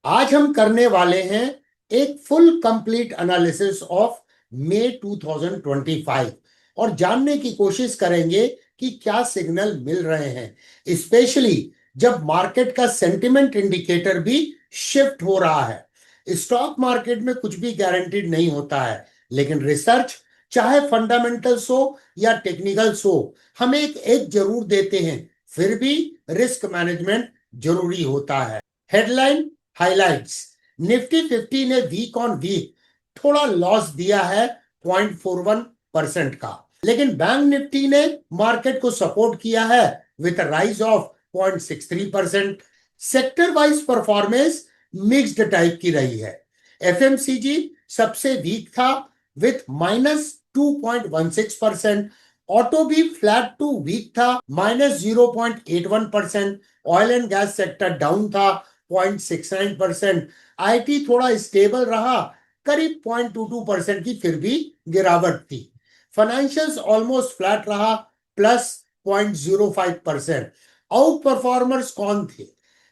आज हम करने वाले हैं एक full complete analysis of May 2025 और जानने की कोशिश करेंगे कि क्या सिग्नल मिल रहे हैं, स्पेशली जब मार्केट का सेंटिमेंट इंडिकेटर भी शिफ्ट हो रहा है। स्टॉक मार्केट में कुछ भी गारंटीड नहीं होता है, लेकिन रिसर्च चाहे फंडामेंटल्स हो या टेक्निकल्स हो, हमें एक एज जरूर देते हैं। फिर भी रिस्क मैनेजमेंट जरूरी होता है। Headline highlights. निफ्टी 50 ने वीक ऑन वीक थोड़ा लॉस दिया है 0.41% का, लेकिन बैंक निफ्टी ने मार्केट को सपोर्ट किया है with rise of 0.63%। Sector wise performance mixed type की रही है। एफएमसीजी सबसे वीक था विथ -2.16%। ऑटो भी फ्लैट टू वीक था -0.81%। Oil and gas sector down था 0.69%। आईटी थोड़ा स्टेबल रहा, करीब 0.22% की फिर भी गिरावट थी। फाइनेंशियल्स ऑलमोस्ट फ्लैट रहा, +0.05%। आउट परफॉर्मर्स कौन थे?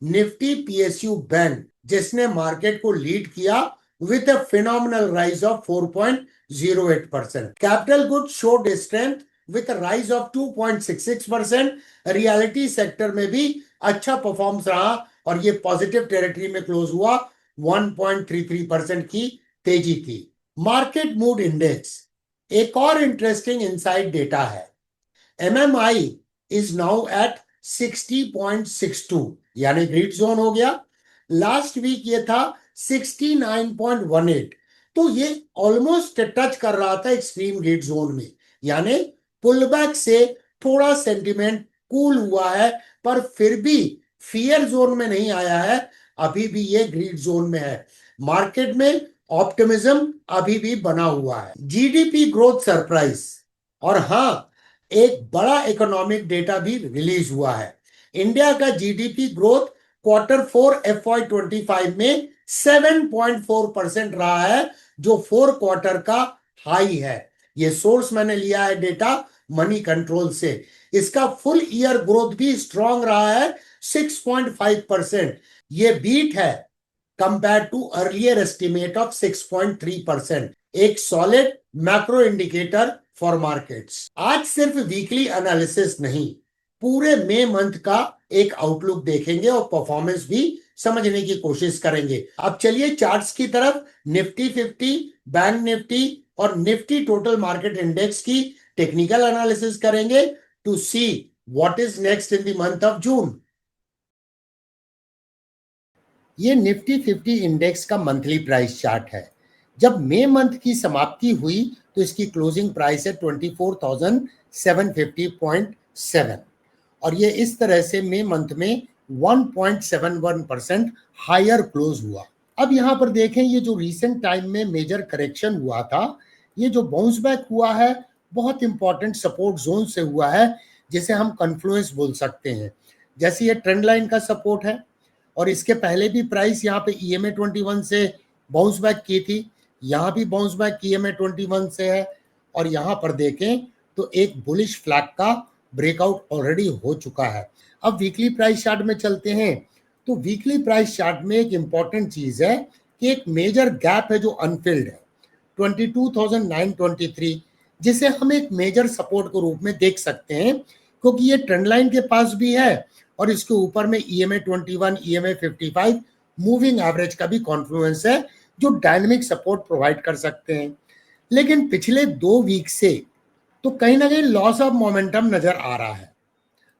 निफ्टी पीएसयू बैंक, जिसने मार्केट को लीड किया with a phenomenal rise of 4.08%. Capital goods showed strength with a rise of 2.66%. Reality sector में भी अच्छा परफॉर्मेंस रहा और ये पॉजिटिव टेरिटरी में क्लोज हुआ। 1.33% की तेजी थी। मार्केट मूड इंडेक्स एक और इंटरेस्टिंग इनसाइड डेटा है। एमएमआई इज नाउ एट 60.62, यानी ग्रीड जोन हो गया। लास्ट वीक ये था 69.18, तो ये ऑलमोस्ट टच कर रहा था एक्सट्रीम ग्रीड जोन में, यानी पुलबैक से थोड़ा सेंटिमेंट कूल हुआ है, पर फिर भी फियर जोन में नहीं आया है, अभी भी ये ग्रीड जोन में है। मार्केट में ऑप्टिमिज्म अभी भी बना हुआ है। जीडीपी ग्रोथ सरप्राइज, और हाँ, एक बड़ा इकोनॉमिक डेटा भी रिलीज हुआ है। इंडिया का जीडीपी ग्रोथ Q4 FY25 में 7.4% रहा है, जो 4 क्वार्टर का हाई है। ये सोर्स मैंने लिया है डेटा मनी कंट्रोल से। इसका फुल ईयर ग्रोथ भी स्ट्रॉन्ग रहा है 6.5%। ये बीट है compare to earlier estimate of 6.3%। एक solid macro indicator for markets. आज सिर्फ वीकली एनालिसिस नहीं, पूरे मई मंथ का एक आउटलुक देखेंगे और परफॉर्मेंस भी समझने की कोशिश करेंगे। अब चलिए चार्ट्स की तरफ। निफ्टी 50, बैंक निफ्टी और निफ्टी टोटल मार्केट इंडेक्स की टेक्निकल एनालिसिस करेंगे to see what is next in the month of June. ये निफ्टी 50 इंडेक्स का मंथली प्राइस चार्ट है। जब मई मंथ की समाप्ति हुई तो इसकी क्लोजिंग प्राइस है 24,750.7 और ये इस तरह से मई मंथ में 1.71% हायर क्लोज हुआ। अब यहां पर देखें, ये जो रीसेंट टाइम में मेजर करेक्शन हुआ था, ये जो बाउंस बैक हुआ है बहुत इंपॉर्टेंट सपोर्ट जोन से हुआ है, जिसे हम कन्फ्लुएंस बोल सकते हैं। जैसे ये ट्रेंड लाइन का सपोर्ट है और इसके पहले भी प्राइस यहाँ पे EMA 21 से बाउंस बैक की थी, यहाँ भी बाउंस बैक EMA 21 से है और यहाँ पर देखें तो एक बुलिश फ्लैग का ब्रेकआउट ऑलरेडी हो चुका है। अब वीकली प्राइस चार्ट में चलते हैं, तो वीकली प्राइस चार्ट में एक इंपॉर्टेंट चीज है कि एक मेजर गैप है जो अनफिल्ड है 22,923, जिसे हम एक मेजर सपोर्ट के रूप में देख सकते हैं, क्योंकि ये ट्रेंड लाइन के पास भी है और इसके ऊपर में EMA 21, EMA 55 मूविंग एवरेज का भी कॉन्फ्लुएंस है, जो डायनेमिक सपोर्ट प्रोवाइड कर सकते हैं। लेकिन पिछले 2 वीक से तो कहीं ना कहीं लॉस ऑफ मोमेंटम नजर आ रहा है।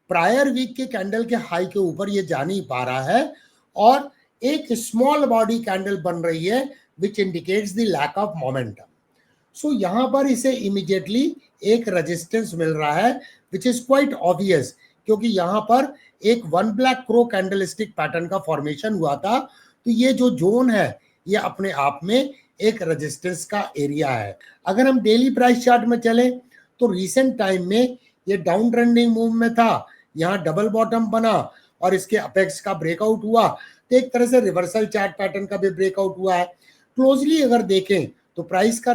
प्रायर वीक के कैंडल के हाई के ऊपर ये जा नहीं पा रहा है और एक स्मॉल बॉडी कैंडल बन रही है which indicates the lack of momentum. So यहां पर इसे इमीडिएटली एक रेजिस्टेंस मिल रहा है विच इज क्वाइट ऑब्वियस, क्योंकि यहां पर एक one black crow candlestick pattern का फॉर्मेशन हुआ था, तो ये जो जोन है ये अपने आप में एक रेजिस्टेंस का एरिया है। अगर हम डेली प्राइस चार्ट में चले तो रिसेंट टाइम में ये डाउन ट्रेंडिंग मूव में था, यहाँ डबल बॉटम बना और इसके अपेक्स का ब्रेकआउट हुआ, तो एक तरह से रिवर्सल चार्ट पैटर्न का भी ब्रेकआउट हुआ है। क्लोजली अगर देखें तो प्राइस का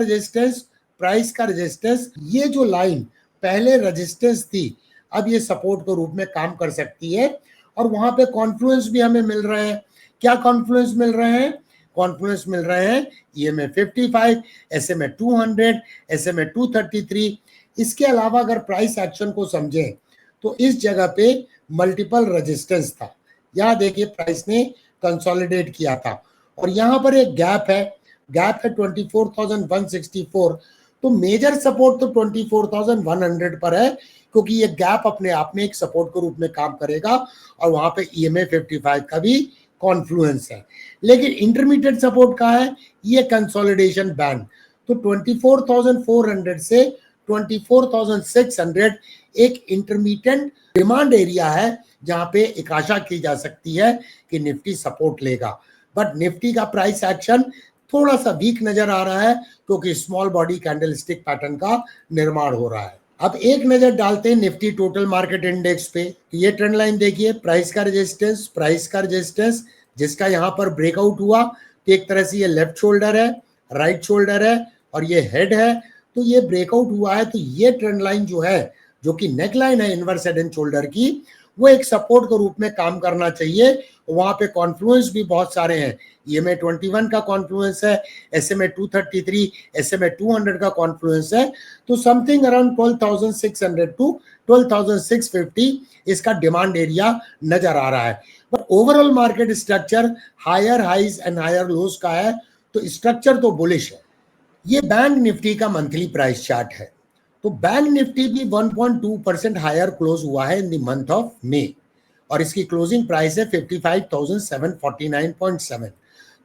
रेजिस्टेंस ये जो लाइन पहले रेजिस्टेंस थी, अब ये सपोर्ट के रूप में काम कर सकती है और वहां पे कॉन्फ्लुएंस भी हमें मिल रहे हैं क्या कॉन्फ्लुएंस मिल रहे हैं? कॉन्फ्लुएंस मिल रहे हैं EMA 55, SMA 200, SMA 233। इसके अलावा अगर प्राइस एक्शन को समझें तो इस जगह पे मल्टीपल रेजिस्टेंस था। यहाँ देखिए प्राइस ने कंसोलिडेट किया था और यहाँ पर एक गैप है 24,164। तो मेजर सपोर्ट तो 24,100 पर है, क्योंकि ये गैप अपने आप में एक सपोर्ट के रूप में काम करेगा और वहां पे EMA 55 का भी कॉन्फ्लुएंस है। लेकिन इंटरमीडिएट सपोर्ट का है ये कंसोलिडेशन बैंड। तो 24,400 से 24,600 एक इंटरमीडिएट डिमांड एरिया है, जहां पे एक आशा की जा सकती है कि निफ्टी सपोर्ट लेगा। बट निफ्टी का प्राइस एक्शन थोड़ा सा वीक नजर आ रहा है, क्योंकि स्मॉल बॉडी कैंडलस्टिक पैटर्न का निर्माण हो रहा है। अब एक नजर डालते हैं निफ्टी टोटल मार्केट इंडेक्स पे। तो ये ट्रेंड लाइन देखिए, प्राइस का रेजिस्टेंस जिसका यहाँ पर ब्रेकआउट हुआ, तो एक तरह से ये लेफ्ट शोल्डर है, राइट शोल्डर है और ये हेड है। तो ये ब्रेकआउट हुआ है, तो ये ट्रेंड लाइन जो है, जो कि नेक लाइन है इनवर्स हेड एंड शोल्डर की, वो एक सपोर्ट के रूप में काम करना चाहिए। वहां पे कॉन्फ्लुएंस भी बहुत सारे हैं। EMA 21 का कॉन्फ्लुएंस है, SMA 233, SMA 200 का कॉन्फ्लुएंस है। तो समथिंग अराउंड 12,600 टू 12,650 इसका डिमांड एरिया नजर आ रहा है। But overall market structure higher highs and higher lows का है, तो स्ट्रक्चर तो बुलिश है। ये बैंक निफ्टी का मंथली प्राइस चार्ट है। तो बैंक निफ्टी भी 1.2% हायर क्लोज हुआ है इन द मंथ ऑफ मे और इसकी क्लोजिंग प्राइस है 55,749.7।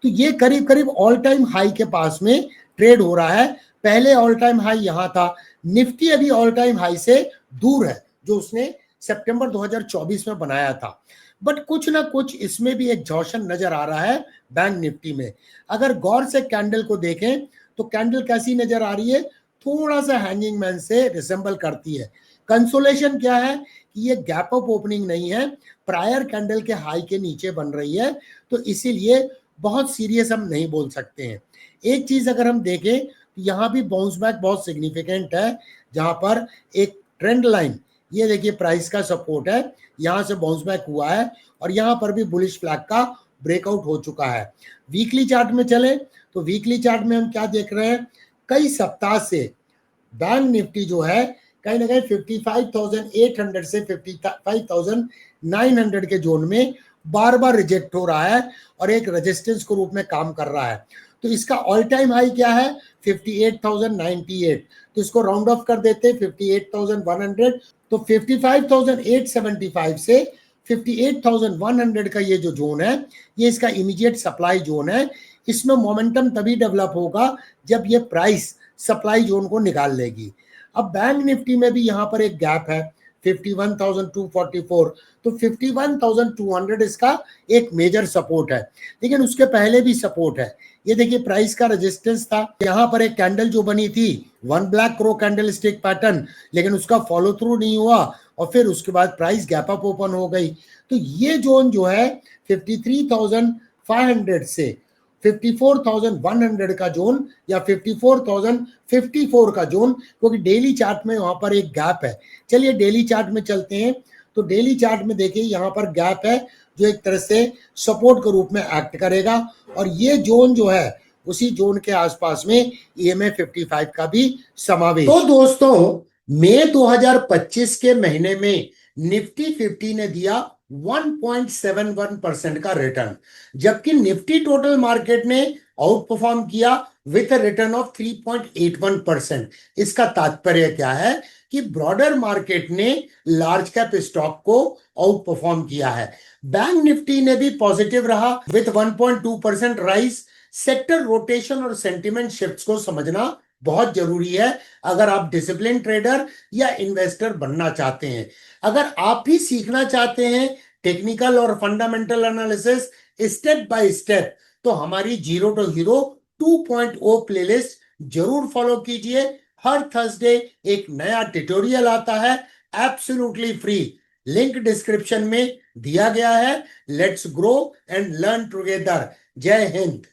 तो ये करीब करीब ऑल टाइम हाई के पास में ट्रेड हो रहा है। पहले ऑल टाइम हाई यहां था। निफ्टी अभी ऑल टाइम हाई से दूर है, जो उसने सितंबर 2024 में बनाया था। बट कुछ ना कुछ इसमें भी एक जॉशन नजर आ रहा है बैंक निफ्टी में। अगर गौर से कैंडल को देखें तो कैंडल कैसी नजर आ रही है? थोड़ा सा हैंगिंग मैन से रिसेंबल करती है। कंसोलेशन क्या है कि ये गैप अप ओपनिंग नहीं है, प्रायर कैंडल के हाई के नीचे बन रही है। तो इसीलिए बहुत सीरियस हम नहीं बोल सकते हैं। एक चीज अगर हम देखें तो यहाँ भी बाउंस बैक बहुत सिग्निफिकेंट है, जहां पर एक ट्रेंड लाइन, ये देखिए प्राइस का सपोर्ट है, यहां से बाउंस बैक हुआ है और यहां पर भी बुलिश फ्लैग का ब्रेकआउट हो चुका है। वीकली चार्ट में चले तो वीकली चार्ट में हम क्या देख रहे हैं? कई सप्ताह से बैंक निफ्टी जो है कहीं ना कहीं 55,800 से 55,900 के जोन में बार बार रिजेक्ट हो रहा है और एक रेजिस्टेंस के रूप में काम कर रहा है। तो इसका ऑल टाइम हाई क्या है? 58,098। तो इसको राउंड ऑफ कर देते हैं 58,100। तो 55,875 से 58,100 का ये जो जोन है, ये इसका इमीडिएट सप्लाई जोन है। इसमें मोमेंटम तभी डेवलप होगा जब ये प्राइस सप्लाई जोन को निकाल लेगी। अब बैंक निफ्टी में भी यहां पर एक गैप है 51,244। तो 51,200 इसका एक मेजर सपोर्ट है, लेकिन उसके पहले भी सपोर्ट है। ये देखिए प्राइस का रेजिस्टेंस था, यहां पर एक कैंडल जो बनी थी one black crow candle stick pattern, लेकिन उसका फॉलो थ्रू नहीं हुआ और फिर उसके बाद प्राइस गैप अप ओपन हो गई। तो ये जोन जो है 53,500 से 54,100 का जोन या 54,054 का जोन, क्योंकि डेली चार्ट में वहां पर एक गैप है। चलिए डेली चार्ट में चलते हैं। तो डेली चार्ट में देखिए यहाँ पर गैप है, जो एक तरह से सपोर्ट के रूप में एक्ट करेगा और ये जोन जो है उसी जोन के आसपास में EMA 55 का भी समावेश। तो दोस्तों, मई 2025 के महीने में निफ्टी 50 ने दिया 1.71% का रिटर्न, जबकि निफ्टी टोटल मार्केट ने आउट परफॉर्म किया विथ अ रिटर्न ऑफ 3.81%। इसका तात्पर्य क्या है कि ब्रॉडर मार्केट ने लार्ज कैप स्टॉक को आउट परफॉर्म किया है। बैंक निफ्टी ने भी पॉजिटिव रहा विथ 1.2% राइज। सेक्टर रोटेशन और सेंटिमेंट शिफ्ट्स को समझना बहुत जरूरी है अगर आप डिसिप्लिन ट्रेडर या इन्वेस्टर बनना चाहते हैं। अगर आप भी सीखना चाहते हैं टेक्निकल और fundamental analysis step by step, तो हमारी जीरो टू हीरो 2.0 प्लेलिस्ट जरूर फॉलो कीजिए। हर थर्सडे एक नया ट्यूटोरियल आता है एब्सोल्युटली फ्री। लिंक डिस्क्रिप्शन में दिया गया है। Let's grow and learn together. जय हिंद।